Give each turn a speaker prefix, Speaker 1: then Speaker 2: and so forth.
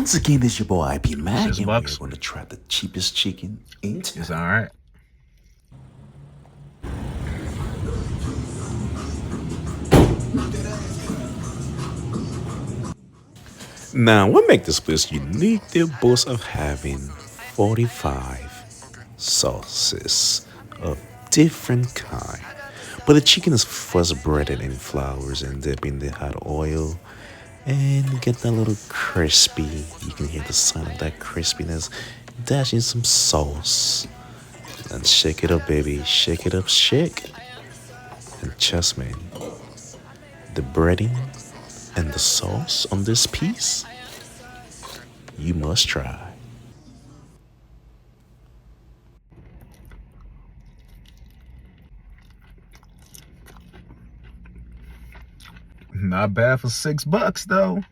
Speaker 1: Once again, it's your boy IP Mac, and we're
Speaker 2: $6.
Speaker 1: going to try the cheapest chicken in town.
Speaker 2: It's all right.
Speaker 1: Now, what makes this place unique? They boast of having 45 sauces of different kind. But the chicken is first breaded in flours and dipped in the hot oil and get that little crispy. You can hear the sound of that crispiness. Dash in some sauce and shake it up, baby. Shake it up, shake. And trust me, the breading and the sauce on this piece, you must try.
Speaker 2: Not bad for $6 though.